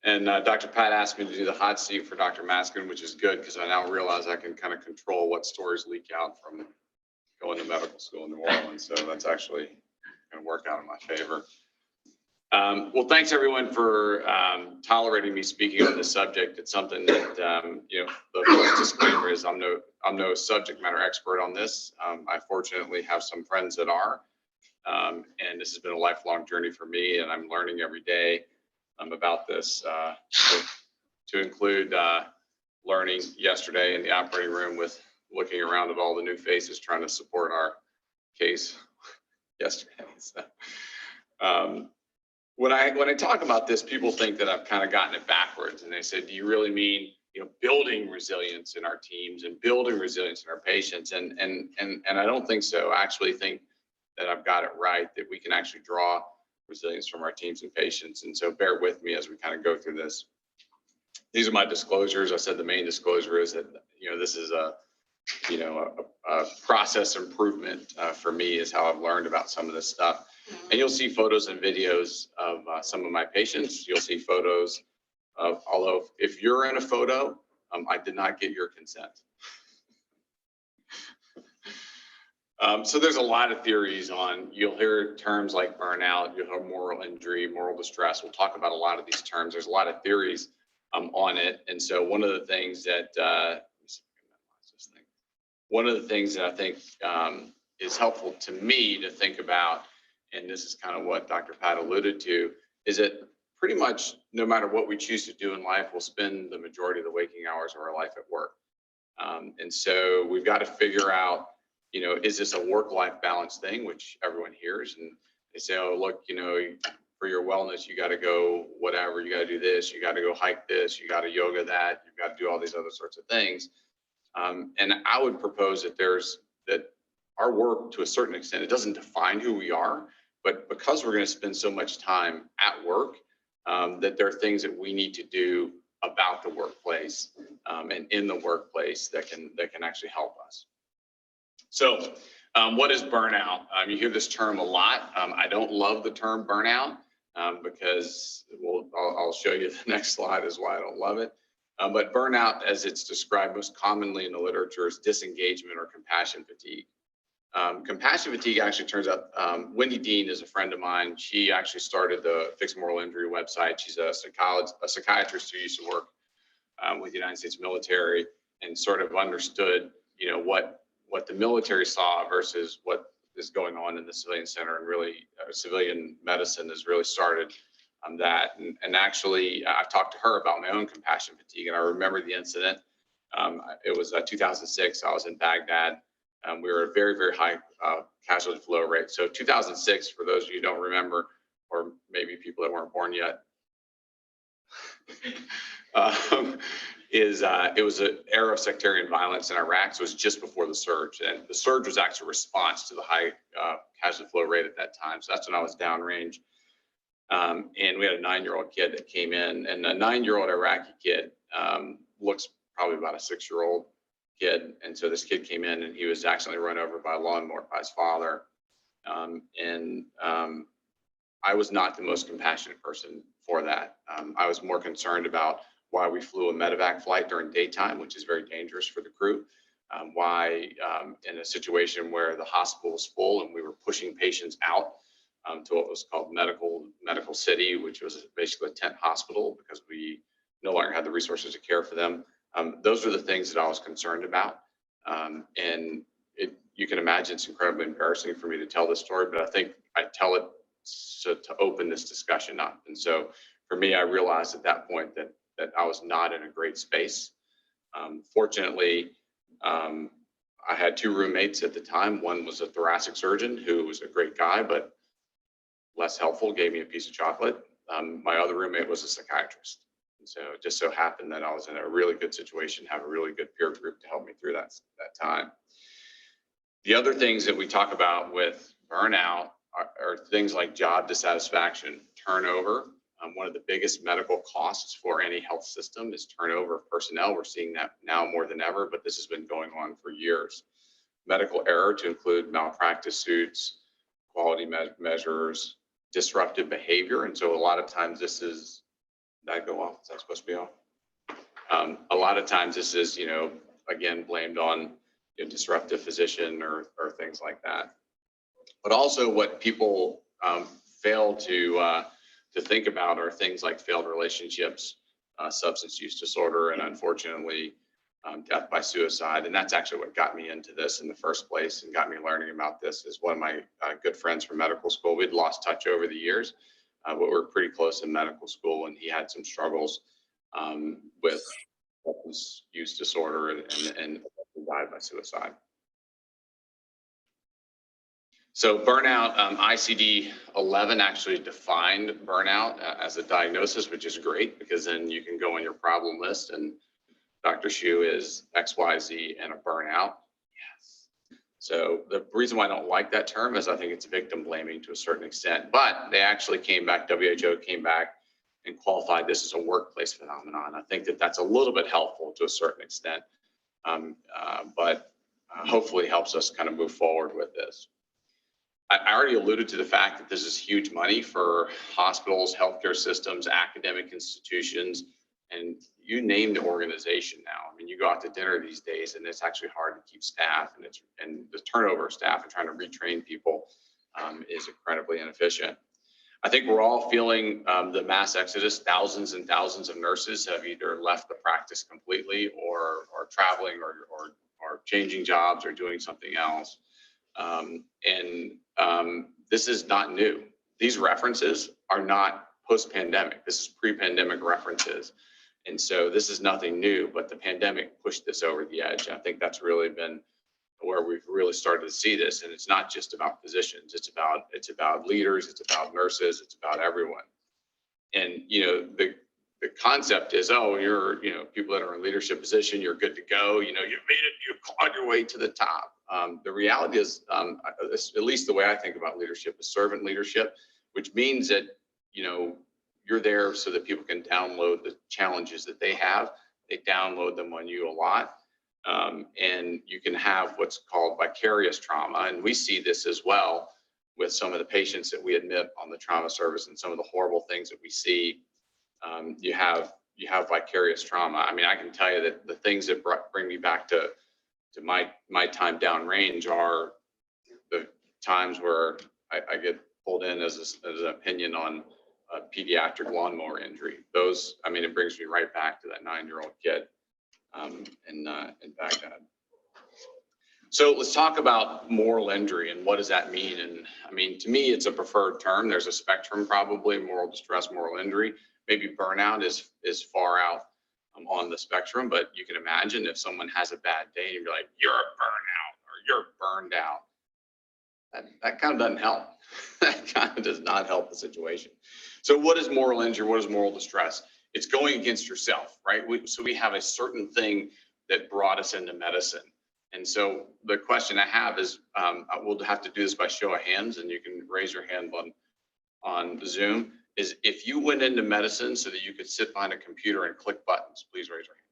And Dr. Pat asked me to do the hot seat for Dr. Maskin, which is good because I now realize I can kind of control what stories leak out from going to medical school in New Orleans. So that's actually going to work out in my favor. Well, thanks everyone for tolerating me speaking on this subject. It's something that, the first disclaimer is I'm no subject matter expert on this. I fortunately have some friends that are, and this has been a lifelong journey for me, and I'm learning every day about this, to include learning yesterday in the operating room with looking around at all the new faces trying to support our case yesterday. So, when I talk about this, people think that I've kind of gotten it backwards, and they say, do you really mean, building resilience in our teams and building resilience in our patients? And I don't think so. I actually think that I've got it right, that we can actually draw resilience from our teams and patients. And so bear with me as we kind of go through this. These are my disclosures. I said the main disclosure is that, this is a process improvement for me, is how I've learned about some of this stuff. And you'll see photos and videos of some of my patients. You'll see photos of, although if you're in a photo, I did not get your consent. So there's a lot of theories on, you'll hear terms like burnout, you'll hear moral injury, moral distress. We'll talk about a lot of these terms. There's a lot of theories on it. And so one of the things that, I think is helpful to me to think about, and this is kind of what Dr. Pat alluded to, is that pretty much no matter what we choose to do in life, we'll spend the majority of the waking hours of our life at work. And so we've got to figure out, is this a work-life balance thing, which everyone hears, and they say, oh, look, for your wellness, you got to go whatever, you got to do this, you got to go hike this, you got to yoga that, you've got to do all these other sorts of things. And I would propose that our work, to a certain extent, it doesn't define who we are, but because we're going to spend so much time at work, that there are things that we need to do about the workplace and in the workplace that can actually help us. So what is burnout? You hear this term a lot. I don't love the term burnout because I'll show you the next slide is why I don't love it. But burnout, as it's described most commonly in the literature, is disengagement or compassion fatigue. Compassion fatigue actually turns out, Wendy Dean is a friend of mine. She actually started the Fixed Moral Injury website. She's a psychiatrist who used to work with the United States military and sort of understood, what the military saw versus what is going on in the civilian center, and really civilian medicine has really started on that. And actually, I've talked to her about my own compassion fatigue, and I remember the incident. It was 2006. I was in Baghdad. We were at a very, very high casualty flow rate. So 2006, for those of you who don't remember, or maybe people that weren't born yet, it was an era of sectarian violence in Iraq. So it was just before the surge, and the surge was actually a response to the high casualty flow rate at that time. So that's when I was downrange. And we had a 9-year-old kid that came in, and a 9-year-old Iraqi kid looks probably about a 6-year-old kid. And so this kid came in and he was accidentally run over by a lawnmower by his father. I was not the most compassionate person for that. I was more concerned about why we flew a medevac flight during daytime, which is very dangerous for the crew. Why in a situation where the hospital was full and we were pushing patients out to what was called medical city, which was basically a tent hospital because we no longer had the resources to care for them. Those are the things that I was concerned about. And you can imagine it's incredibly embarrassing for me to tell this story, but I think I tell it to open this discussion up. And so for me, I realized at that point that I was not in a great space. Fortunately, I had 2 roommates at the time. One was a thoracic surgeon who was a great guy, but less helpful, gave me a piece of chocolate. My other roommate was a psychiatrist. And so it just so happened that I was in a really good situation, have a really good peer group to help me through that time. The other things that we talk about with burnout are things like job dissatisfaction, turnover. One of the biggest medical costs for any health system is turnover of personnel. We're seeing that now more than ever, but this has been going on for years. Medical error, to include malpractice suits, quality measures, disruptive behavior. And so a lot of times this is Did that go off? Is that supposed to be off? A lot of times this is, again, blamed on a disruptive physician or things like that. But also what people fail to think about are things like failed relationships, substance use disorder, and unfortunately, death by suicide. And that's actually what got me into this in the first place and got me learning about this. Is one of my good friends from medical school. We'd lost touch over the years, but we're pretty close in medical school, and he had some struggles with substance use disorder and died by suicide. So burnout, ICD-11 actually defined burnout as a diagnosis, which is great because then you can go on your problem list and Dr. Shu is XYZ and a burnout. Yes. So the reason why I don't like that term is I think it's victim blaming to a certain extent, but they actually came back, WHO came back and qualified this as a workplace phenomenon. I think that that's a little bit helpful to a certain extent, but hopefully helps us kind of move forward with this. I already alluded to the fact that this is huge money for hospitals, healthcare systems, academic institutions, and you name the organization now. I mean, you go out to dinner these days and it's actually hard to keep staff, and the turnover of staff and trying to retrain people is incredibly inefficient. I think we're all feeling the mass exodus. Thousands and thousands of nurses have either left the practice completely or traveling or changing jobs or doing something else. This is not new. These references are not post-pandemic. This is pre-pandemic references. And so this is nothing new, but the pandemic pushed this over the edge. I think that's really been where we've really started to see this. And it's not just about physicians. It's about leaders. It's about nurses. It's about everyone. And, the concept is, oh, you're, people that are in leadership position, you're good to go. You've made it, you've clawed your way to the top. The reality is, at least the way I think about leadership is servant leadership, which means that, you're there so that people can download the challenges that they have. They download them on you a lot. And you can have what's called vicarious trauma. And we see this as well with some of the patients that we admit on the trauma service and some of the horrible things that we see. You have vicarious trauma. I mean, I can tell you that the things that bring me back to my time downrange are the times where I get pulled in as an opinion on a pediatric lawnmower injury. Those, I mean, it brings me right back to that 9-year-old kid in Baghdad. So let's talk about moral injury and what does that mean? And I mean, to me, it's a preferred term. There's a spectrum, probably moral distress, moral injury. Maybe burnout is far out on the spectrum, but you can imagine if someone has a bad day and you're like, you're a burnout or you're burned out. That kind of doesn't help. That kind of does not help the situation. So what is moral injury? What is moral distress? It's going against yourself, right? So we have a certain thing that brought us into medicine. And so the question I have is, we'll have to do this by show of hands, and you can raise your hand on Zoom, is if you went into medicine so that you could sit behind a computer and click buttons, please raise your hand.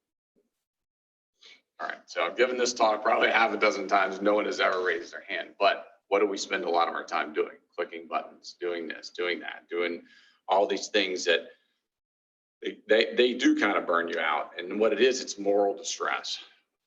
All right, so I've given this talk probably half a dozen times. No one has ever raised their hand, but what do we spend a lot of our time doing? Clicking buttons, doing this, doing that, doing all these things that they do kind of burn you out. And what it is, it's moral distress.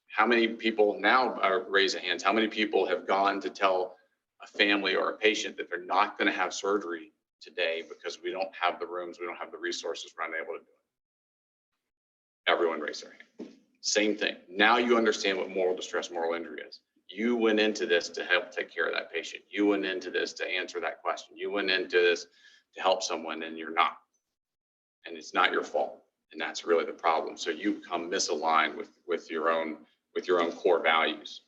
How many people now raise their hands? How many people have gone to tell a family or a patient that they're not going to have surgery today because we don't have the rooms, we don't have the resources, we're unable to do it? Everyone raised their hand. Same thing. Now you understand what moral distress, moral injury is. You went into this to help take care of that patient. You went into this to answer that question. You went into this to help someone, and you're not. And it's not your fault. And that's really the problem. So you become misaligned with your own core values.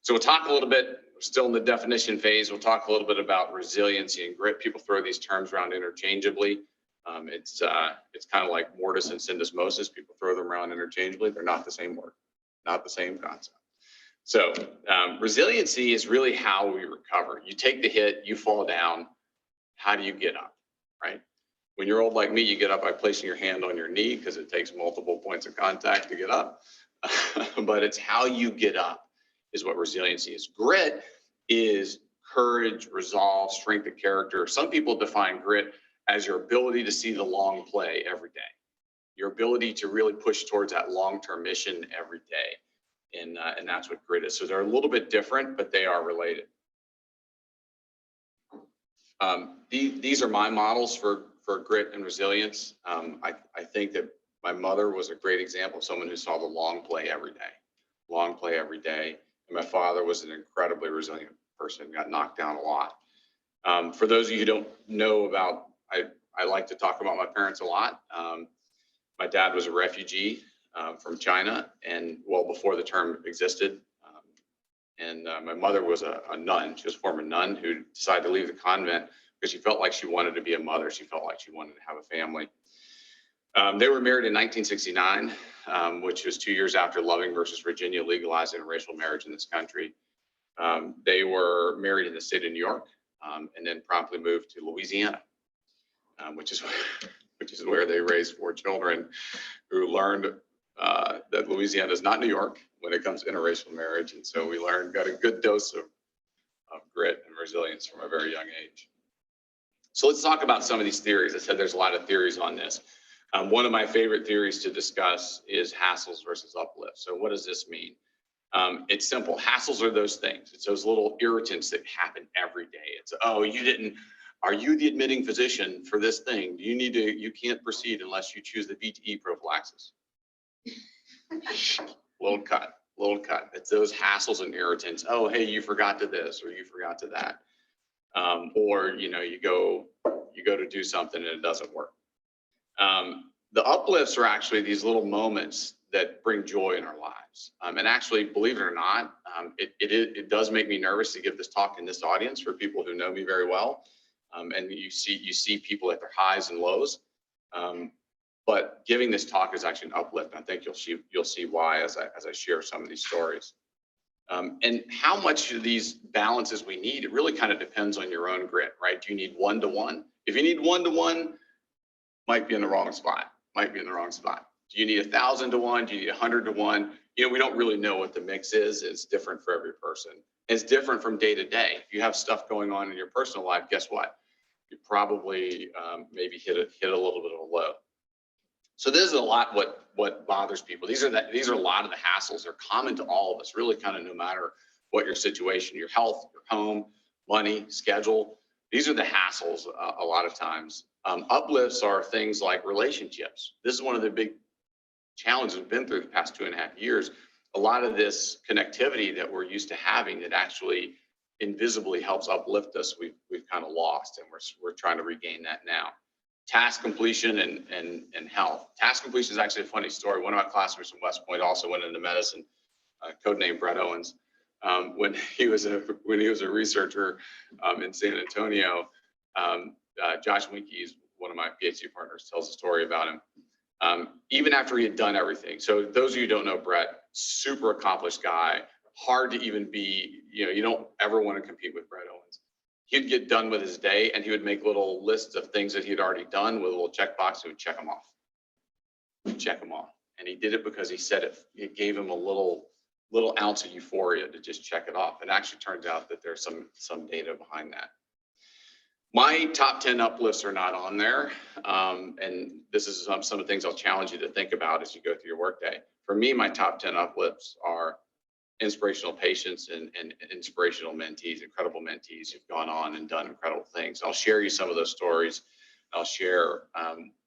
So we'll talk a little bit, we're still in the definition phase. We'll talk a little bit about resiliency and grit. People throw these terms around interchangeably. It's kind of like mortis and syndesmosis. People throw them around interchangeably. They're not the same word, not the same concept. So resiliency is really how we recover. You take the hit, you fall down. How do you get up, right? When you're old like me, you get up by placing your hand on your knee because it takes multiple points of contact to get up. But it's how you get up is what resiliency is. Grit is courage, resolve, strength of character. Some people define grit as your ability to see the long play every day, your ability to really push towards that long-term mission every day. And that's what grit is. So they're a little bit different, but they are related. These are my models for grit and resilience. I think that my mother was a great example of someone who saw the long play every day. And my father was an incredibly resilient person, got knocked down a lot. For those of you who don't know about, I like to talk about my parents a lot. My dad was a refugee from China, and well before the term existed. And my mother was a nun. She was a former nun who decided to leave the convent because she felt like she wanted to be a mother. She felt like she wanted to have a family. They were married in 1969, which was 2 years after Loving versus Virginia legalized interracial marriage in this country. They were married in the state of New York, and then promptly moved to Louisiana, which is where they raised 4 children who learned that Louisiana is not New York when it comes to interracial marriage. And so we got a good dose of grit and resilience from a very young age. So let's talk about some of these theories. I said there's a lot of theories on this. One of my favorite theories to discuss is hassles versus uplifts. So what does this mean? It's simple. Hassles are those things. It's those little irritants that happen every day. It's, oh, are you the admitting physician for this thing? You can't proceed unless you choose the VTE prophylaxis. Little cut. It's those hassles and irritants. Oh, hey, you forgot to this or you forgot to that. Or, you go to do something and it doesn't work. The uplifts are actually these little moments that bring joy in our lives. And actually, believe it or not, it does make me nervous to give this talk in this audience for people who know me very well. And you see people at their highs and lows. But giving this talk is actually an uplift. I think you'll see why as I share some of these stories. And how much of these balances we need, it really kind of depends on your own grit, right? Do you need 1-to-1? If you need 1-to-1, might be in the wrong spot. Do you need 1,000-to-1? Do you need 100-to-1? We don't really know what the mix is. It's different for every person. It's different from day to day. If you have stuff going on in your personal life, guess what? You probably maybe hit a little bit of a low. So this is a lot what bothers people. These are a lot of the hassles. They're common to all of us, really, kind of no matter what your situation, your health, your home, money, schedule. These are the hassles a lot of times. Uplifts are things like relationships. This is one of the big challenges we've been through the past 2.5 years. A lot of this connectivity that we're used to having that actually invisibly helps uplift us, we've kind of lost, and we're trying to regain that now. Task completion and health. Task completion is actually a funny story. One of my classmates from West Point also went into medicine, codenamed Brett Owens. When he was a researcher in San Antonio, Josh Winke is one of my PhD partners, tells a story about him. Even after he had done everything. So those of you who don't know Brett, super accomplished guy, hard to even be, you don't ever want to compete with Brett Owens. He'd get done with his day and he would make little lists of things that he'd already done with a little checkbox. He would check them off. And he did it because he said it gave him a little ounce of euphoria to just check it off. It actually turns out that there's some data behind that. My top 10 uplifts are not on there. And this is some of the things I'll challenge you to think about as you go through your workday. For me, my top 10 uplifts are inspirational patients and inspirational mentees, incredible mentees who've gone on and done incredible things. I'll share you some of those stories. I'll share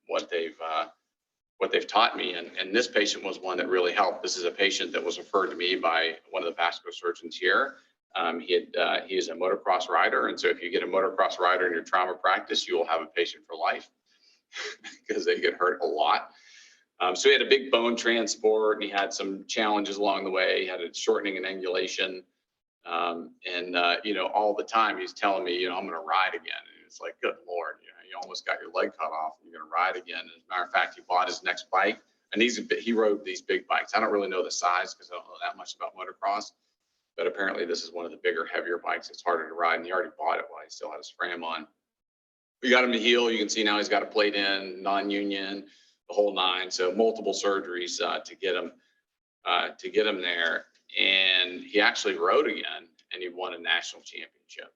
what they've taught me. And this patient was one that really helped. This is a patient that was referred to me by one of the vascular surgeons here. He is a motocross rider. And so if you get a motocross rider in your trauma practice, you will have a patient for life because they get hurt a lot. So he had a big bone transport and he had some challenges along the way. He had a shortening and angulation. All the time he's telling me, I'm going to ride again. And it's like, good Lord, you almost got your leg cut off and you're going to ride again. As a matter of fact, he bought his next bike and he rode these big bikes. I don't really know the size because I don't know that much about motocross, but apparently this is one of the bigger, heavier bikes. It's harder to ride and he already bought it while he still had his frame on. We got him to heal. You can see now he's got a plate in, non-union, the whole nine. So multiple surgeries to get him there. And he actually rode again and he won a national championship.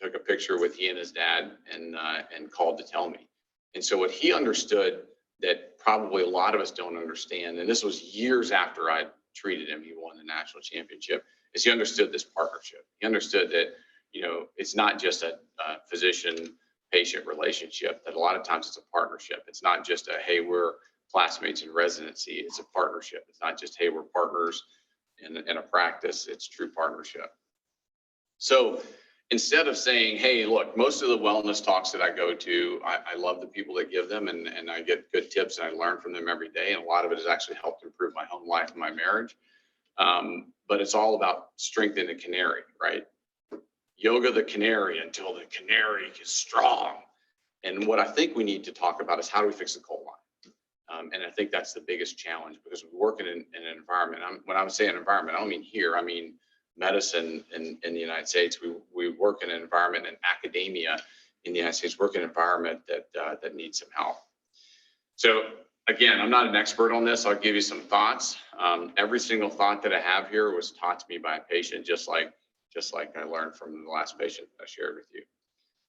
took a picture with he and his dad and called to tell me. And so what he understood that probably a lot of us don't understand, and this was years after I treated him, he won the national championship, is he understood this partnership. He understood that, it's not just a physician-patient relationship, that a lot of times it's a partnership. It's not just a, hey, we're classmates in residency. It's a partnership. It's not just, hey, we're partners in a practice. It's true partnership. So instead of saying, hey, look, most of the wellness talks that I go to, I love the people that give them, and I get good tips and I learn from them every day. And a lot of it has actually helped improve my home life and my marriage. But it's all about strengthening the canary, right? Yoga the canary until the canary is strong. And what I think we need to talk about is how do we fix the coal line? And I think that's the biggest challenge, because we work in an environment. When I'm saying environment, I don't mean here. I mean medicine in the United States. We work in an environment, in academia in the United States, work in an environment that needs some help. So again, I'm not an expert on this. I'll give you some thoughts. Every single thought that I have here was taught to me by a patient, just like I learned from the last patient I shared with you.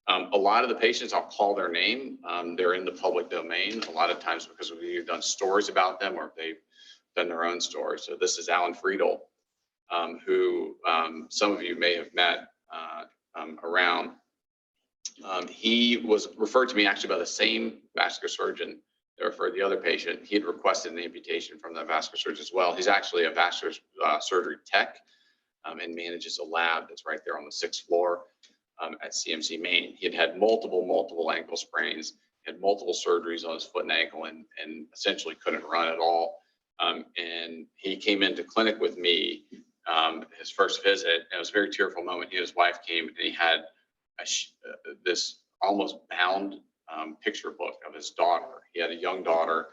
A lot of the patients, I'll call their name. They're in the public domain a lot of times because we've done stories about them or they've done their own stories. So this is Alan Friedel, who some of you may have met around. He was referred to me actually by the same vascular surgeon that referred the other patient. He had requested an amputation from the vascular surgeon as well. He's actually a vascular surgery tech and manages a lab that's right there on the 6th floor at CMC Maine. He had multiple ankle sprains, had multiple surgeries on his foot and ankle, and essentially couldn't run at all. And he came into clinic with me, his first visit, and it was a very tearful moment. He and his wife came, and he had this almost bound picture book of his daughter. He had a young daughter,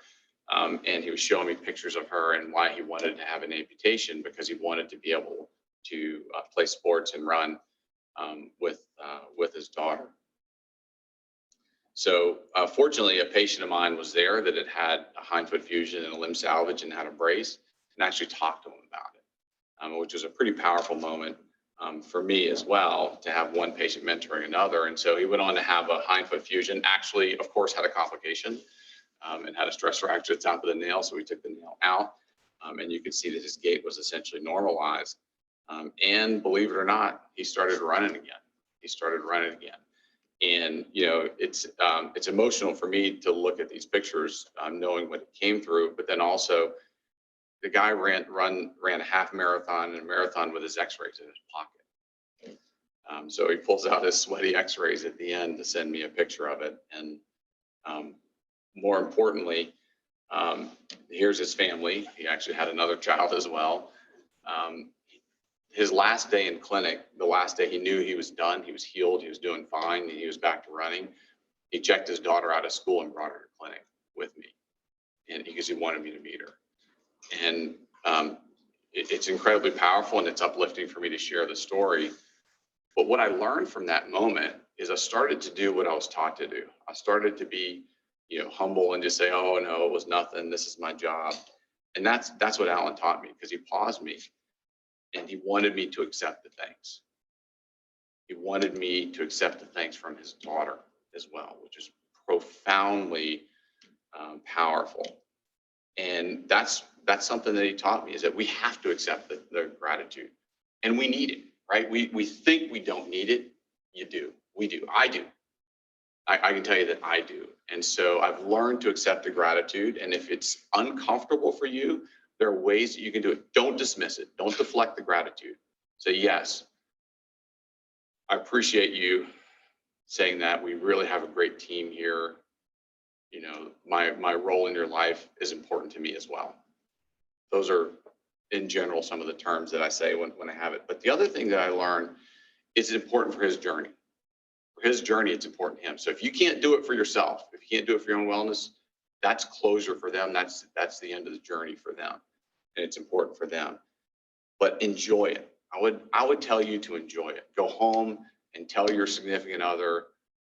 and he was showing me pictures of her and why he wanted to have an amputation, because he wanted to be able to play sports and run with his daughter. So fortunately, a patient of mine was there that had a hindfoot fusion and a limb salvage and had a brace, and actually talked to him about it, which was a pretty powerful moment for me as well, to have one patient mentoring another. And so he went on to have a hindfoot fusion, actually, of course, had a complication and had a stress fracture at the top of the nail. So we took the nail out, and you could see that his gait was essentially normalized. And believe it or not, he started running again. And, it's emotional for me to look at these pictures, knowing what he came through, but then also the guy ran a half marathon and a marathon with his x-rays in his pocket. So he pulls out his sweaty x-rays at the end to send me a picture of it. And more importantly, here's his family. He actually had another child as well. His last day in clinic, the last day he knew he was done, he was healed, he was doing fine, and he was back to running. He checked his daughter out of school and brought her to clinic with me, and because he wanted me to meet her. And it's incredibly powerful, and it's uplifting for me to share the story. But what I learned from that moment is I started to do what I was taught to do. I started to be, humble and just say, oh no, it was nothing. This is my job. And that's what Alan taught me, because he paused me. And he wanted me to accept the thanks. He wanted me to accept the thanks from his daughter as well, which is profoundly powerful. And that's something that he taught me, is that we have to accept the gratitude, and we need it, right? We think we don't need it. You do. We do. I do. I can tell you that I do. And so I've learned to accept the gratitude. And if it's uncomfortable for you, there are ways that you can do it. Don't dismiss it. Don't deflect the gratitude. Say, yes, I appreciate you saying that. We really have a great team here. My role in your life is important to me as well. Those are, in general, some of the terms that I say when I have it. But the other thing that I learned is it's important for his journey. For his journey, it's important to him. So if you can't do it for yourself, if you can't do it for your own wellness, that's closure for them. That's the end of the journey for them. And it's important for them. But enjoy it. I would tell you to enjoy it. Go home and tell your significant other,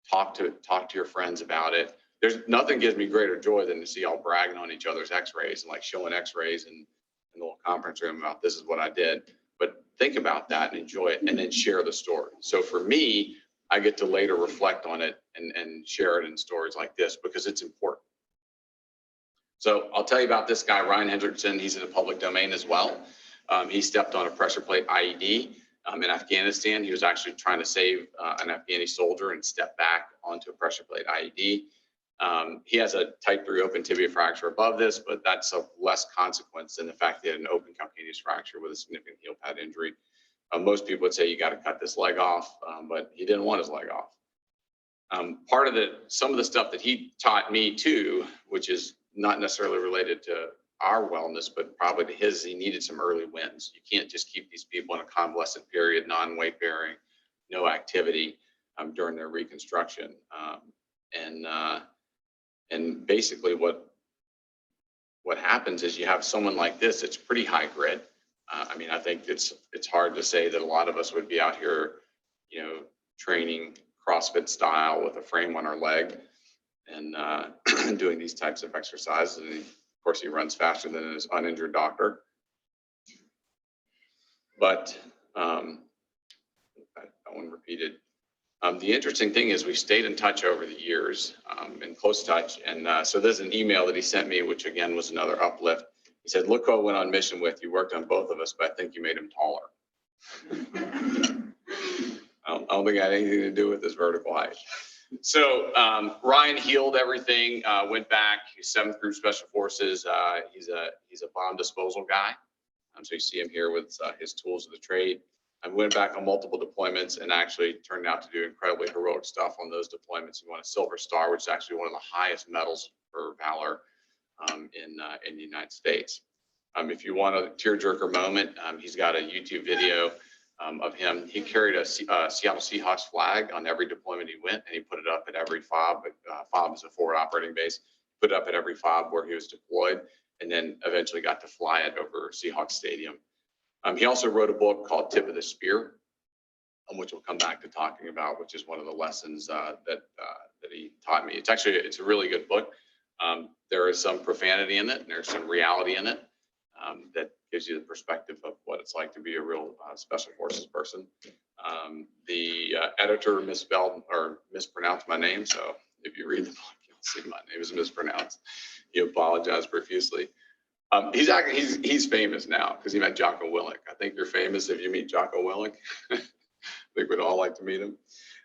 talk to your friends about it. There's nothing gives me greater joy than to see y'all bragging on each other's x-rays and like showing x-rays in the little conference room about this is what I did. But think about that and enjoy it, and then share the story. So for me, I get to later reflect on it and share it in stories like this because it's important. So I'll tell you about this guy, Ryan Hendrickson. He's in the public domain as well. He stepped on a pressure plate IED in Afghanistan. He was actually trying to save an Afghani soldier and stepped back onto a pressure plate IED. He has a type 3 open tibia fracture above this, but that's of less consequence than the fact that he had an open calcaneus fracture with a significant heel pad injury. Most people would say you got to cut this leg off, but he didn't want his leg off. Some of the stuff that he taught me too, which is not necessarily related to our wellness, but probably to his, he needed some early wins. You can't just keep these people in a convalescent period, non-weight bearing, no activity during their reconstruction. And basically what happens is you have someone like this, it's pretty high grit. I mean, I think it's hard to say that a lot of us would be out here, training CrossFit style with a frame on our leg and doing these types of exercises. And of course, he runs faster than his uninjured doctor. But I want to repeat it. The interesting thing is we've stayed in touch over the years, in close touch. And so there's an email that he sent me, which again was another uplift. He said, look who I went on mission with. You worked on both of us, but I think you made him taller. I don't think it had anything to do with his vertical height. So Ryan healed everything, went back. He's 7th Group Special Forces. He's a bomb disposal guy. So you see him here with his tools of the trade. I went back on multiple deployments and actually turned out to do incredibly heroic stuff on those deployments. He won a Silver Star, which is actually one of the highest medals for valor in the United States. If you want a tearjerker moment, he's got a YouTube video of him. He carried a Seattle Seahawks flag on every deployment he went, and he put it up at every FOB. FOB is a forward operating base. Put it up at every FOB where he was deployed, and then eventually got to fly it over Seahawks Stadium. He also wrote a book called Tip of the Spear, which we'll come back to talking about, which is one of the lessons that he taught me. It's a really good book. There is some profanity in it, and there's some reality in it that gives you the perspective of what it's like to be a real special forces person. The editor misspelled or mispronounced my name, so if you read the book, you'll see my name is mispronounced. He apologized profusely. He's famous now because he met Jocko Willink. I think you're famous if you meet Jocko Willink. I think we'd all like to meet him.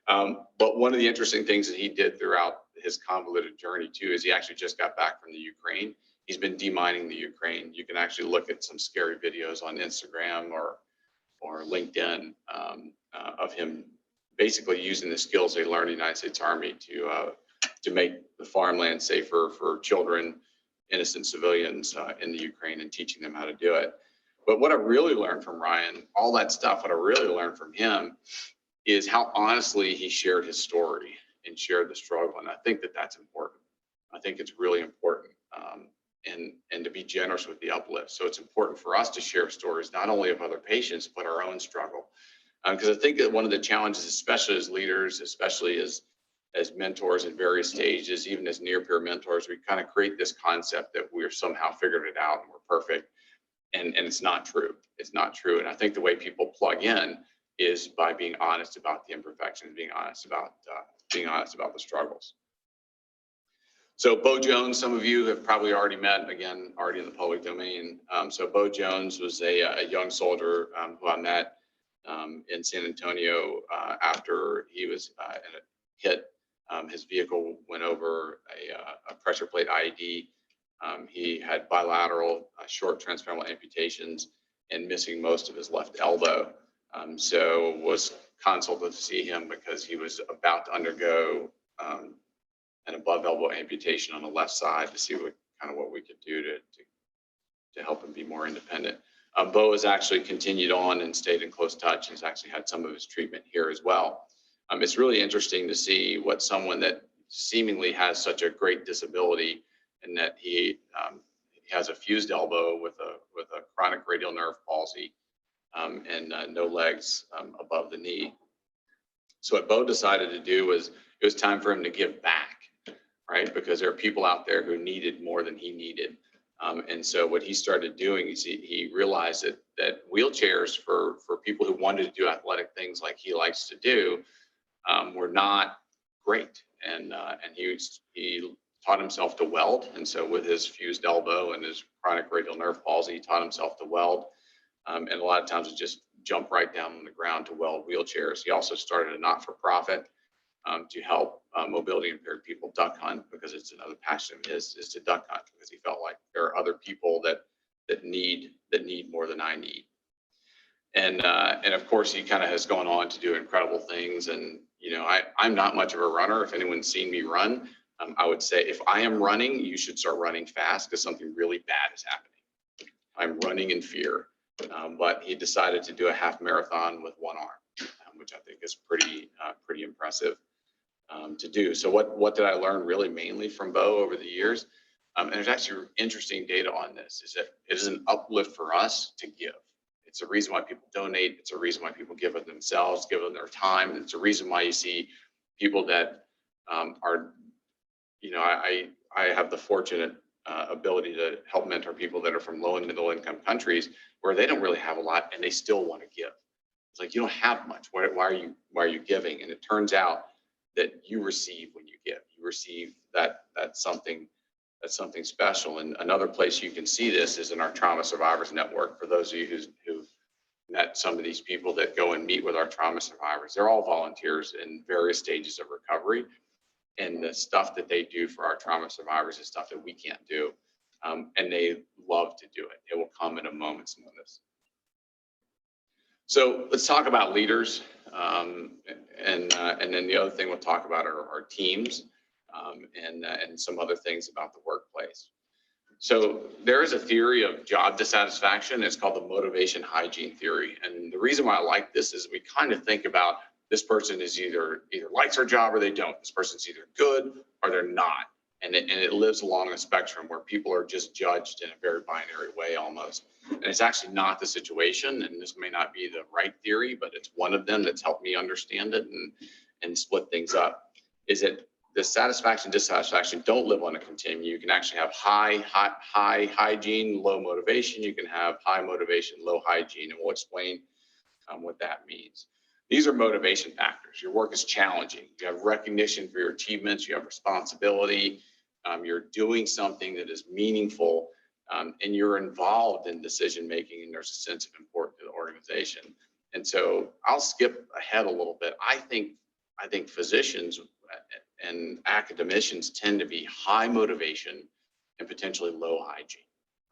But one of the interesting things that he did throughout his convoluted journey too is he actually just got back from the Ukraine. He's been demining the Ukraine. You can actually look at some scary videos on Instagram or LinkedIn of him basically using the skills they learned in the United States Army to make the farmland safer for children, innocent civilians in the Ukraine, and teaching them how to do it. But what I really learned from Ryan, all that stuff, what I really learned from him is how honestly he shared his story and shared the struggle. And I think that that's important. I think it's really important. And to be generous with the uplift. So it's important for us to share stories, not only of other patients, but our own struggle. Because I think that one of the challenges, especially as leaders, especially as mentors at various stages, even as near peer mentors, we kind of create this concept that we're somehow figured it out and we're perfect. And it's not true. It's not true. And I think the way people plug in is by being honest about the imperfections, being honest about the struggles. So Bo Jones, some of you have probably already met, again, already in the public domain. So Bo Jones was a young soldier who I met in San Antonio after he was in a hit. His vehicle went over a pressure plate IED. He had bilateral short transfemoral amputations and missing most of his left elbow. So was consulted to see him because he was about to undergo an above elbow amputation on the left side to see what we could do to help him be more independent. Bo has actually continued on and stayed in close touch. He's actually had some of his treatment here as well. It's really interesting to see what someone that seemingly has such a great disability and that he has a fused elbow with a chronic radial nerve palsy and no legs above the knee. So what Bo decided to do was it was time for him to give back. Right? Because there are people out there who needed more than he needed. And so what he started doing is he realized that wheelchairs for people who wanted to do athletic things like he likes to do were not great. And he taught himself to weld. And so with his fused elbow and his chronic radial nerve palsy, he taught himself to weld. And a lot of times it just jump right down on the ground to weld wheelchairs. He also started a not-for-profit to help mobility impaired people duck hunt, because it's another passion of his, is to duck hunt, because he felt like there are other people that need more than I need. And of course, he kind of has gone on to do incredible things. And I'm not much of a runner. If anyone's seen me run, I would say if I am running, you should start running fast, because something really bad is happening. I'm running in fear. But he decided to do a half marathon with one arm, which I think is pretty impressive to do. So what did I learn really mainly from Bo over the years? And there's actually interesting data on this, is that it is an uplift for us to give. It's a reason why people donate. It's a reason why people give of themselves, give of their time. It's a reason why you see people that are, I have the fortunate ability to help mentor people that are from low and middle income countries where they don't really have a lot and they still want to give. It's like, you don't have much. Why are you giving? And it turns out that you receive when you give. You receive that's something special. And another place you can see this is in our Trauma Survivors Network. For those of you who've met some of these people that go and meet with our trauma survivors, they're all volunteers in various stages of recovery. And the stuff that they do for our trauma survivors is stuff that we can't do. And they love to do it. It will come at a moment's notice. So let's talk about leaders. And then the other thing we'll talk about are our teams and some other things about the workplace. So there is a theory of job dissatisfaction. It's called the Motivation-Hygiene Theory. And the reason why I like this is we kind of think about this person is either likes their job or they don't. This person's either good or they're not. And it lives along a spectrum where people are just judged in a very binary way almost. And it's actually not the situation. And this may not be the right theory, but it's one of them that's helped me understand it and split things up. Is that the satisfaction, dissatisfaction don't live on a continuum. You can actually have high hygiene, low motivation. You can have high motivation, low hygiene. And we'll explain what that means. These are motivation factors. Your work is challenging. You have recognition for your achievements. You have responsibility. You're doing something that is meaningful, and you're involved in decision making, and there's a sense of importance to the organization. And so I'll skip ahead a little bit. I think physicians and academicians tend to be high motivation and potentially low hygiene,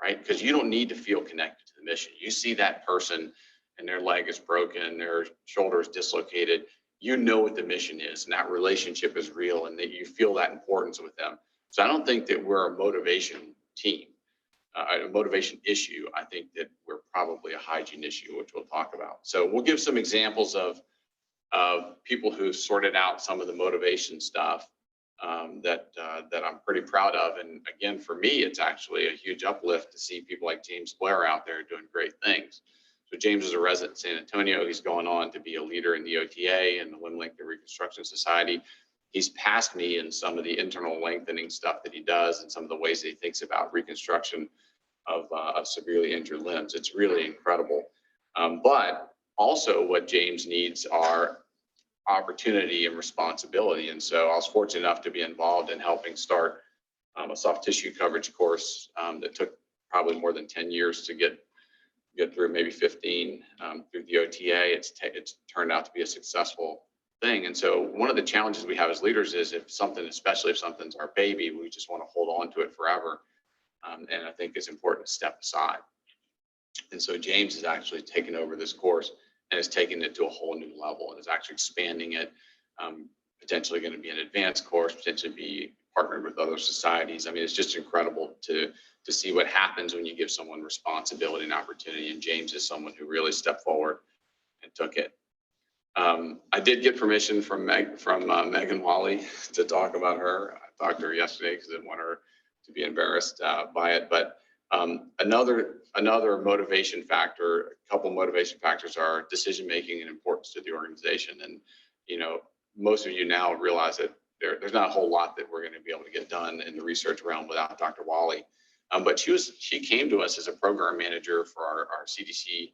right? Because you don't need to feel connected to the mission. You see that person and their leg is broken, their shoulder is dislocated, you know what the mission is, and that relationship is real, and that you feel that importance with them. So I don't think that we're a motivation team, a motivation issue. I think that we're probably a hygiene issue, which we'll talk about. So we'll give some examples of people who sorted out some of the motivation stuff that I'm pretty proud of. And again, for me, it's actually a huge uplift to see people like James Blair out there doing great things. So James is a resident in San Antonio. He's going on to be a leader in the OTA and the Limb Lengthening Reconstruction Society. He's passed me in some of the internal lengthening stuff that he does and some of the ways that he thinks about reconstruction of severely injured limbs. It's really incredible. But also what James needs are opportunity and responsibility. And so I was fortunate enough to be involved in helping start a soft tissue coverage course that took probably more than 10 years to get through, maybe 15 through the OTA. It's turned out to be a successful thing. And so one of the challenges we have as leaders is especially if something's our baby, we just want to hold on to it forever. And I think it's important to step aside. And so James has actually taken over this course and has taken it to a whole new level and is actually expanding it, potentially going to be an advanced course, potentially be partnered with other societies. I mean, it's just incredible to see what happens when you give someone responsibility and opportunity. And James is someone who really stepped forward and took it. I did get permission from Megan Wally to talk about her. I talked to her yesterday because I didn't want her to be embarrassed by it. But another motivation factor, a couple motivation factors are decision making and importance to the organization. And most of you now realize that there's not a whole lot that we're going to be able to get done in the research realm without Dr. Wally. But she came to us as a program manager for our CDC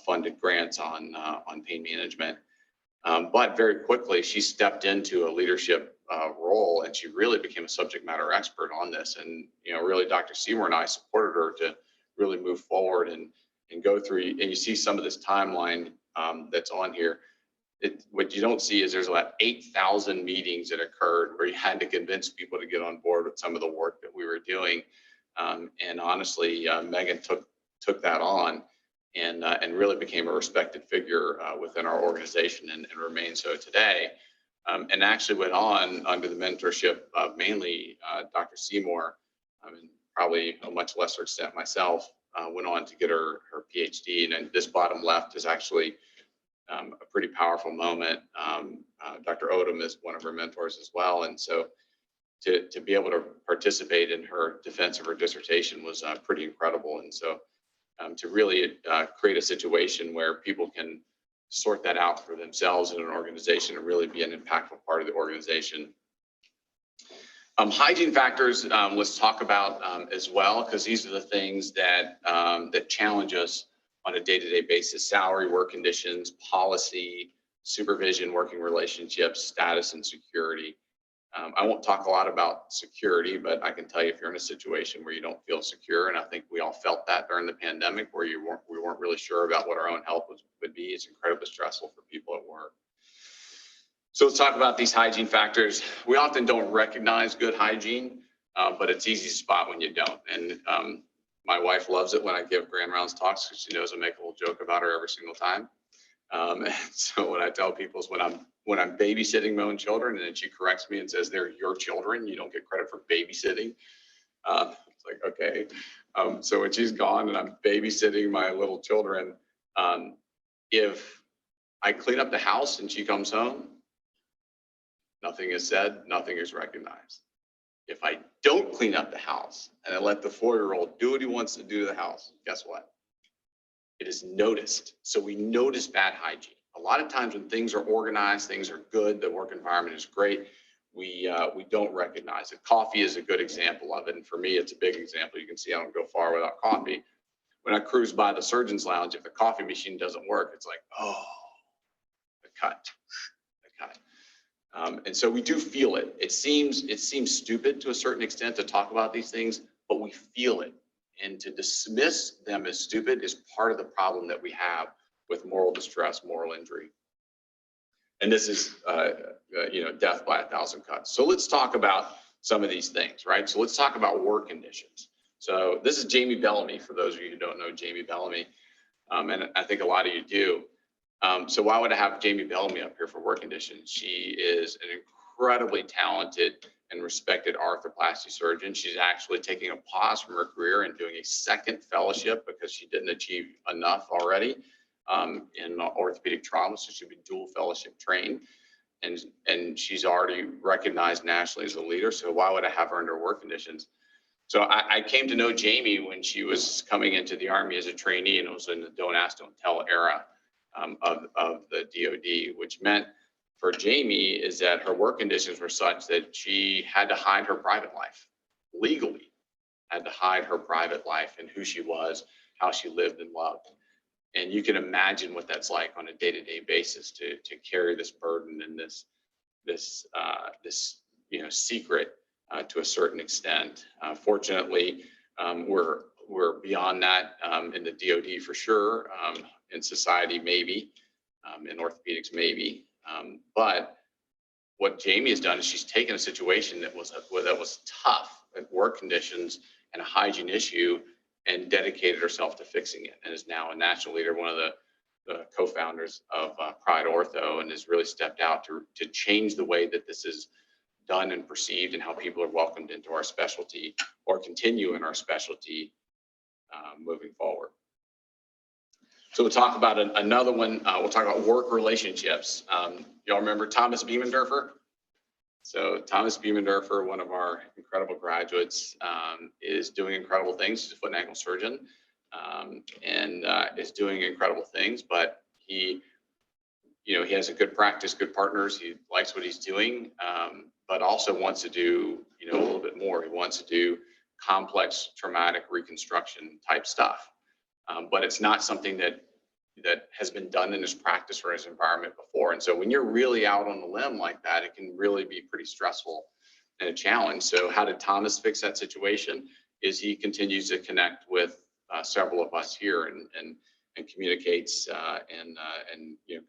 funded grants on pain management. But very quickly, she stepped into a leadership role, and she really became a subject matter expert on this. And, really Dr. Seymour and I supported her to really move forward and go through, and you see some of this timeline that's on here. What you don't see is there's about 8,000 meetings that occurred where you had to convince people to get on board with some of the work that we were doing. And honestly, Megan took that on and really became a respected figure within our organization and remains so today. And actually went on under the mentorship of mainly Dr. Seymour, and probably a much lesser extent myself, went on to get her PhD. And this bottom left is actually a pretty powerful moment. Dr. Odom is one of her mentors as well. And so to be able to participate in her defense of her dissertation was pretty incredible. And so to really create a situation where people can sort that out for themselves in an organization and really be an impactful part of the organization. Hygiene factors, let's talk about as well, because these are the things that that challenge us on a day-to-day basis: salary, work conditions, policy, supervision, working relationships, status, and security. I won't talk a lot about security, but I can tell you if you're in a situation where you don't feel secure, and I think we all felt that during the pandemic, where we weren't really sure about what our own health would be, it's incredibly stressful for people at work. So let's talk about these hygiene factors. We often don't recognize good hygiene, but it's easy to spot when you don't. And my wife loves it when I give grand rounds talks, because she knows I make a little joke about her every single time. So what I tell people is when I'm babysitting my own children, and then she corrects me and says, they're your children, you don't get credit for babysitting. It's like, okay. So when she's gone and I'm babysitting my little children, if I clean up the house and she comes home, nothing is said, nothing is recognized. If I don't clean up the house and I let the 4-year-old do what he wants to do to the house, guess what? It is noticed. So we notice bad hygiene. A lot of times when things are organized, things are good, the work environment is great, we don't recognize it. Coffee is a good example of it. And for me, it's a big example. You can see I don't go far without coffee. When I cruise by the surgeon's lounge, if the coffee machine doesn't work, it's like, oh, the cut. And so we do feel it. It seems stupid to a certain extent to talk about these things, but we feel it. And to dismiss them as stupid is part of the problem that we have with moral distress, moral injury. And this is, death by 1,000 cuts. So let's talk about some of these things, right? So let's talk about work conditions. So this is Jamie Bellamy, for those of you who don't know Jamie Bellamy, and I think a lot of you do. So why would I have Jamie Bellamy up here for work conditions? She is an incredibly talented and respected arthroplasty surgeon. She's actually taking a pause from her career and doing a second fellowship because she didn't achieve enough already in orthopedic trauma. So she'll be dual fellowship trained. And she's already recognized nationally as a leader. So why would I have her under work conditions? So I came to know Jamie when she was coming into the Army as a trainee, and it was in the don't ask, don't tell era of the DOD, which meant for Jamie is that her work conditions were such that she had to hide her private life, legally had to hide her private life and who she was, how she lived and loved. And you can imagine what that's like on a day-to-day basis to carry this burden and this secret to a certain extent. Fortunately, we're beyond that in the DOD for sure, in society maybe, in orthopedics maybe. But what Jamie has done is she's taken a situation that was tough, like work conditions and a hygiene issue, and dedicated herself to fixing it, and is now a national leader, one of the co-founders of Pride Ortho, and has really stepped out to change the way that this is done and perceived and how people are welcomed into our specialty or continue in our specialty moving forward. So we'll talk about another one. We'll talk about work relationships. Y'all remember Thomas Biemendorfer? So Thomas Biemendorfer, one of our incredible graduates, is doing incredible things. He's a foot and ankle surgeon, and is doing incredible things. But he has a good practice, good partners. He likes what he's doing, but also wants to do a little bit more. He wants to do complex traumatic reconstruction type stuff. But it's not something that that has been done in his practice or his environment before. And so when you're really out on the limb like that, it can really be pretty stressful and a challenge. So how did Thomas fix that situation? Is he continues to connect with several of us here and communicates and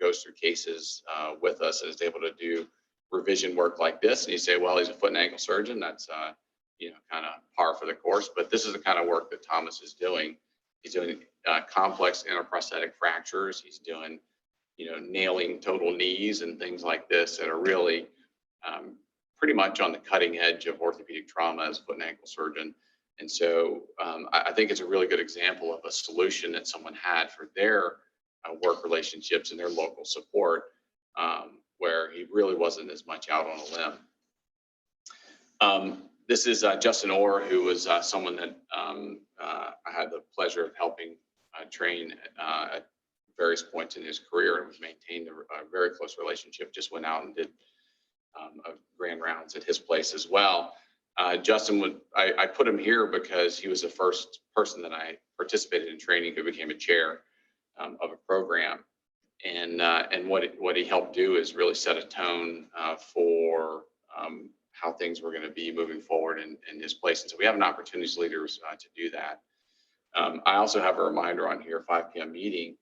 goes through cases with us and is able to do revision work like this. And you say, well, he's a foot and ankle surgeon. That's kind of par for the course. But this is the kind of work that Thomas is doing. He's doing complex interprosthetic fractures. He's doing, nailing total knees and things like this that are really pretty much on the cutting edge of orthopedic trauma as a foot and ankle surgeon. And so I think it's a really good example of a solution that someone had for their work relationships and their local support, where he really wasn't as much out on a limb. This is Justin Orr, who was someone that I had the pleasure of helping train at various points in his career, and we've maintained a very close relationship. Just went out and did grand rounds at his place as well. Justin I put him here because he was the first person that I participated in training who became a chair of a program. And what he helped do is really set a tone for how things were going to be moving forward in his place. And so we have an opportunity as leaders to do that. I also have a reminder on here, 5 p.m. meeting,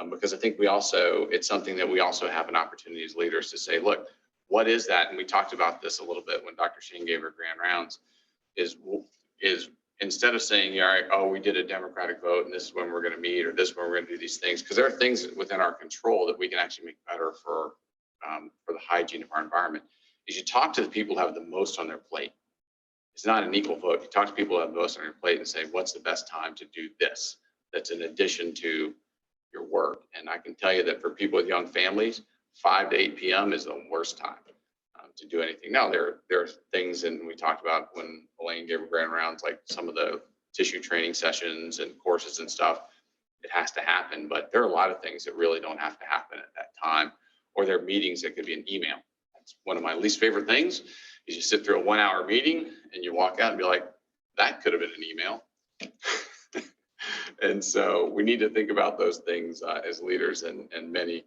because I think it's something that we also have an opportunity as leaders to say, look, what is that? And we talked about this a little bit when Dr. Sheen gave her grand rounds, is instead of saying, all right, we did a democratic vote and this is when we're going to meet, or this is when we're going to do these things, because there are things within our control that we can actually make better for the hygiene of our environment, is you talk to the people who have the most on their plate. It's not an equal vote. You talk to people who have the most on their plate and say, what's the best time to do this? That's in addition to your work. And I can tell you that for people with young families, 5 to 8 p.m. is the worst time to do anything. Now, there are things, and we talked about when Elaine gave her grand rounds, like some of the tissue training sessions and courses and stuff, it has to happen. But there are a lot of things that really don't have to happen at that time, or there are meetings that could be an email. That's one of my least favorite things, is you sit through a 1-hour meeting and you walk out and be like, that could have been an email. And so we need to think about those things as leaders, and many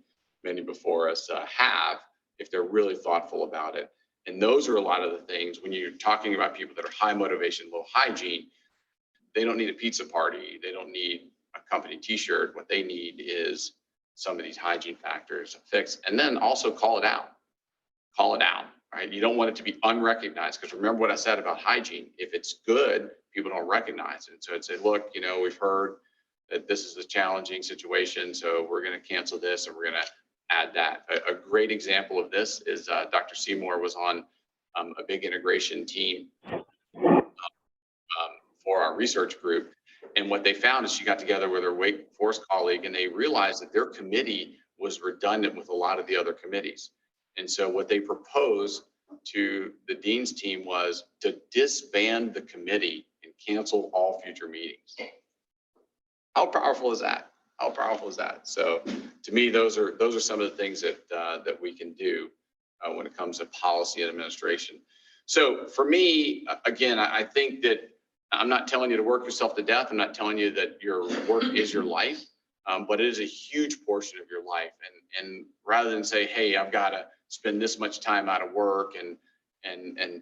before us have, if they're really thoughtful about it. And those are a lot of the things when you're talking about people that are high motivation, low hygiene. They don't need a pizza party. They don't need a company t-shirt. What they need is some of these hygiene factors fixed, and then also call it out, right? You don't want it to be unrecognized, because remember what I said about hygiene. If it's good, people don't recognize it. So I'd say, look, we've heard that this is a challenging situation, so we're going to cancel this and we're going to add that. A great example of this is Dr. Seymour was on a big integration team for our research group. And what they found is she got together with her Wake Forest colleague, and they realized that their committee was redundant with a lot of the other committees. And so what they proposed to the dean's team was to disband the committee and cancel all future meetings. How powerful is that? How powerful is that? So to me, those are some of the things that we can do when it comes to policy and administration. So for me, again, I think that I'm not telling you to work yourself to death. I'm not telling you that your work is your life, but it is a huge portion of your life. And rather than say, hey, I've got to spend this much time out of work and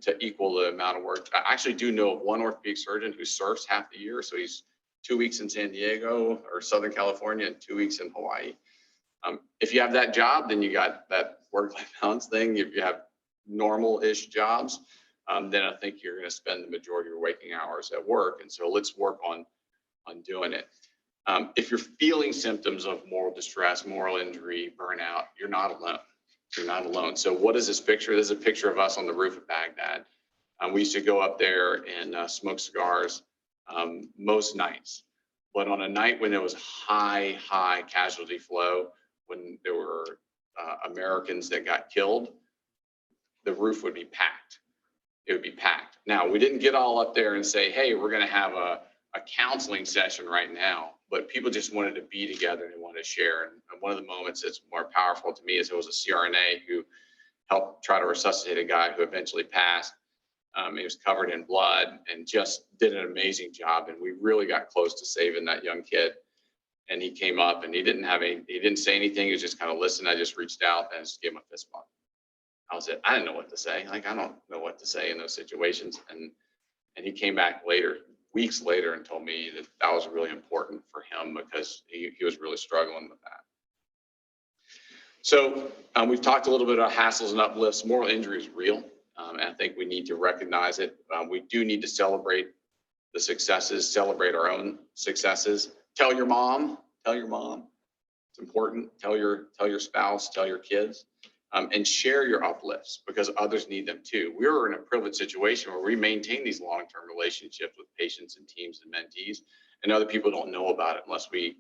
to equal the amount of work. I actually do know of one orthopedic surgeon who surfs half the year. So he's 2 weeks in San Diego or Southern California and 2 weeks in Hawaii. If you have that job, then you got that work-life balance thing. If you have normal-ish jobs, then I think you're going to spend the majority of your waking hours at work. And so let's work on doing it. If you're feeling symptoms of moral distress, moral injury, burnout, you're not alone. You're not alone. So what is this picture? This is a picture of us on the roof of Baghdad. We used to go up there and smoke cigars most nights. But on a night when there was high casualty flow, when there were Americans that got killed, the roof would be packed. It would be packed. Now, we didn't get all up there and say, hey, we're going to have a counseling session right now, but people just wanted to be together and wanted to share. And one of the moments that's more powerful to me is there was a CRNA who helped try to resuscitate a guy who eventually passed. He was covered in blood and just did an amazing job. And we really got close to saving that young kid. And he came up and he didn't say anything. He was just kind of listened. I just reached out and just gave him a fist bump. I didn't know what to say. Like, I don't know what to say in those situations. And he came back later, weeks later, and told me that that was really important for him because he was really struggling with that. So we've talked a little bit about hassles and uplifts. Moral injury is real, and I think we need to recognize it. We do need to celebrate the successes, celebrate our own successes. Tell your mom. It's important. Tell your spouse, tell your kids, and share your uplifts because others need them too. We're in a privileged situation where we maintain these long-term relationships with patients and teams and mentees, and other people don't know about it unless we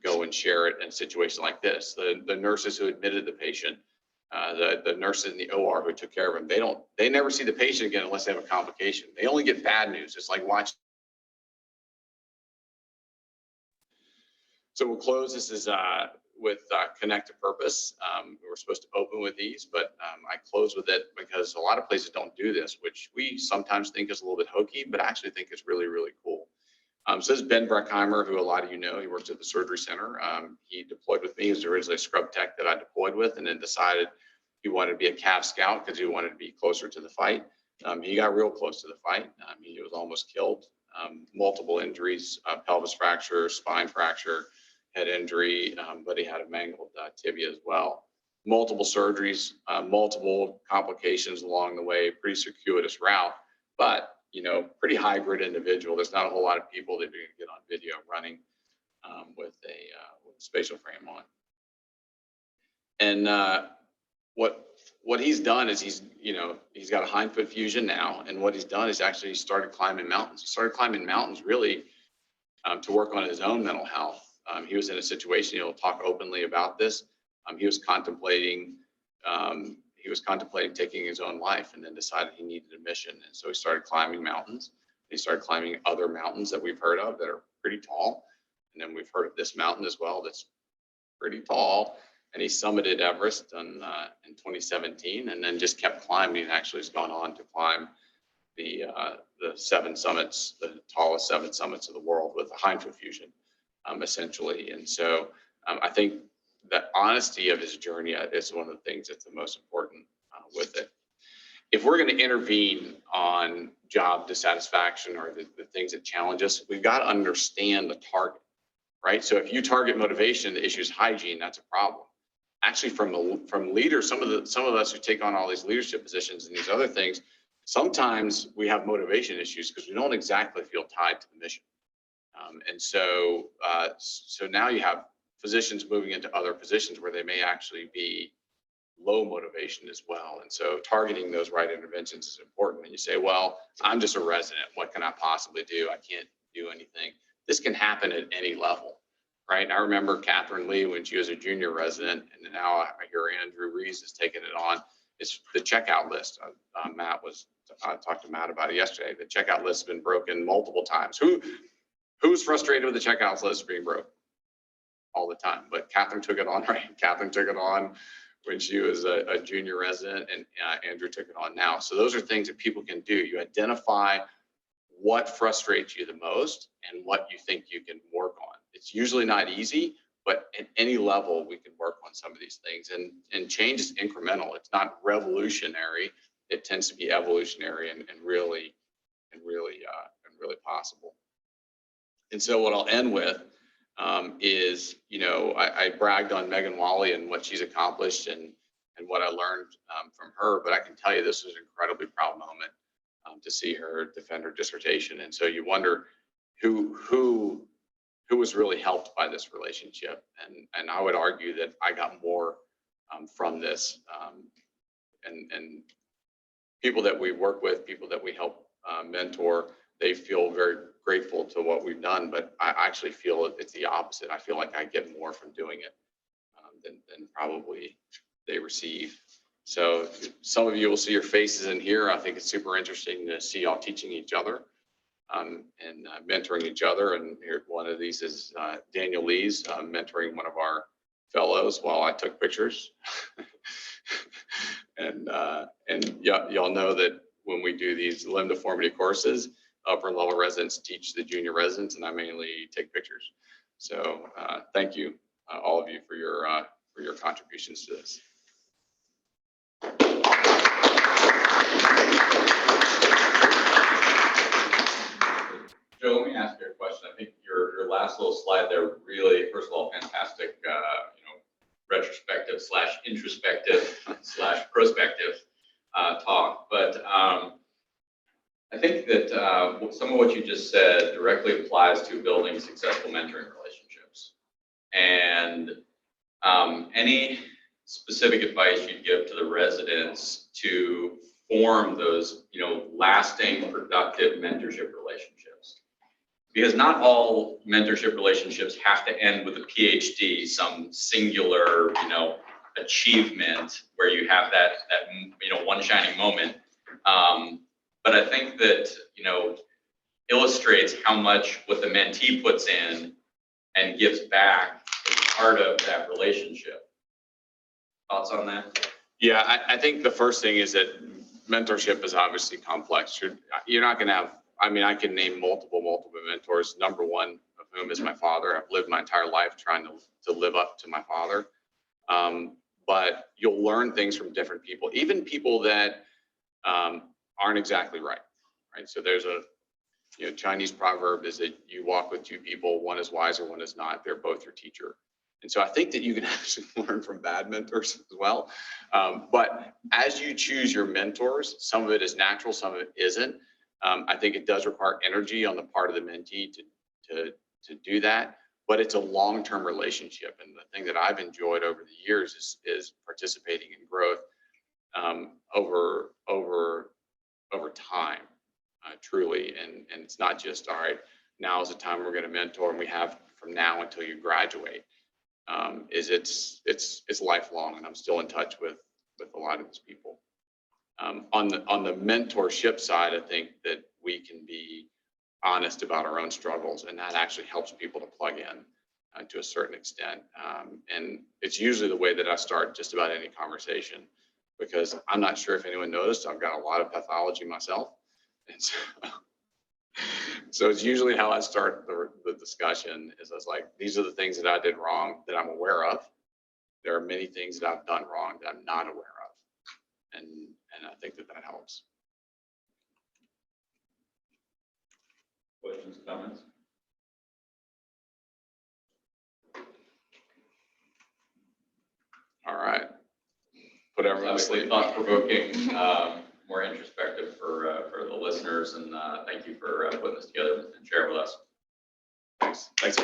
go and share it in a situation like this. The nurses who admitted the patient, the nurses in the OR who took care of him, they never see the patient again unless they have a complication. They only get bad news. It's like watching. So we'll close. This is with Connect to Purpose. We were supposed to open with these, but I close with it because a lot of places don't do this, which we sometimes think is a little bit hokey, but I actually think it's really, really cool. So this is Ben Breckheimer, who a lot of you know. He works at the surgery center. He deployed with me. He was originally a scrub tech that I deployed with, and then decided he wanted to be a CAV scout because he wanted to be closer to the fight. He got real close to the fight. He was almost killed. Multiple injuries, pelvis fracture, spine fracture, head injury, but he had a mangled tibia as well. Multiple surgeries, multiple complications along the way, pretty circuitous route, but pretty hybrid individual. There's not a whole lot of people that you're going to get on video running with a spatial frame on. And what he's done is he's got a hindfoot fusion now, and what he's done is actually started climbing mountains. He started climbing mountains really to work on his own mental health. He was in a situation, he'll talk openly about this. He was contemplating taking his own life, and then decided he needed a mission. And so he started climbing mountains. He started climbing other mountains that we've heard of that are pretty tall. And then we've heard of this mountain as well that's pretty tall. And he summited Everest in 2017, and then just kept climbing, and actually has gone on to climb the 7 summits, the tallest 7 summits of the world with a hindfoot fusion, essentially. And so I think the honesty of his journey is one of the things that's the most important with it. If we're going to intervene on job dissatisfaction or the things that challenge us, we've got to understand the target, right? So if you target motivation, the issue is hygiene, that's a problem. Actually, from leaders, some of us who take on all these leadership positions and these other things, sometimes we have motivation issues because we don't exactly feel tied to the mission. And so now you have physicians moving into other positions where they may actually be low motivation as well. And so targeting those right interventions is important. And you say, well, I'm just a resident. What can I possibly do? I can't do anything. This can happen at any level, right? I remember Catherine Lee when she was a junior resident, and now I hear Andrew Rees is taking it on. It's the checkout list. I talked to Matt about it yesterday. The checkout list has been broken multiple times. Who's frustrated with the checkout list being broken? All the time. But Catherine took it on, right? Catherine took it on when she was a junior resident, and Andrew took it on now. So those are things that people can do. You identify what frustrates you the most and what you think you can work on. It's usually not easy, but at any level we can work on some of these things. And change is incremental. It's not revolutionary. It tends to be evolutionary and really possible. And so what I'll end with is, I bragged on Megan Wally and what she's accomplished and what I learned from her, but I can tell you this was an incredibly proud moment to see her defend her dissertation. And so you wonder who was really helped by this relationship. And I would argue that I got more from this, and people that we work with, people that we help mentor, they feel very grateful to what we've done, but I actually feel it's the opposite. I feel like I get more from doing it than probably they receive. So some of you will see your faces in here. I think it's super interesting to see y'all teaching each other and mentoring each other. And here, one of these is Daniel Lee's mentoring one of our fellows while I took pictures. and y'all know that when we do these limb deformity courses, upper level residents teach the junior residents, and I mainly take pictures. So thank you, all of you, for your contributions to this. Joe, let me ask you a question. I think your last little slide there really, first of all, fantastic, retrospective / introspective / prospective talk. But I think that some of what you just said directly applies to building successful mentoring relationships. And any specific advice you'd give to the residents to form those, lasting, productive mentorship relationships? Because not all mentorship relationships have to end with a PhD, some singular, achievement where you have that one shining moment. But I think that, illustrates how much what the mentee puts in and gives back is part of that relationship. Thoughts on that? Yeah, I think the first thing is that mentorship is obviously complex. You're not going to have, I can name multiple mentors, number one of whom is my father. I've lived my entire life trying to live up to my father. But you'll learn things from different people, even people that aren't exactly right? So there's a Chinese proverb is that you walk with two people, one is wiser, one is not. They're both your teacher. And so I think that you can actually learn from bad mentors as well. But as you choose your mentors, some of it is natural, some of it isn't. I think it does require energy on the part of the mentee to do that, but it's a long-term relationship. And the thing that I've enjoyed over the years is participating in growth over time, truly. And it's not just, all right, now is the time we're going to mentor and we have from now until you graduate. It's lifelong, and I'm still in touch with a lot of these people. On the mentorship side, I think that we can be honest about our own struggles, and that actually helps people to plug in to a certain extent. And it's usually the way that I start just about any conversation, because I'm not sure if anyone noticed, I've got a lot of pathology myself. And so it's usually how I start the discussion is I was like, these are the things that I did wrong that I'm aware of. There are many things that I've done wrong that I'm not aware of. And I think that helps. Questions, comments? All right. Put everyone to sleep. Thought-provoking, more introspective for the listeners, and thank you for putting this together and sharing with us. Thanks. Thanks.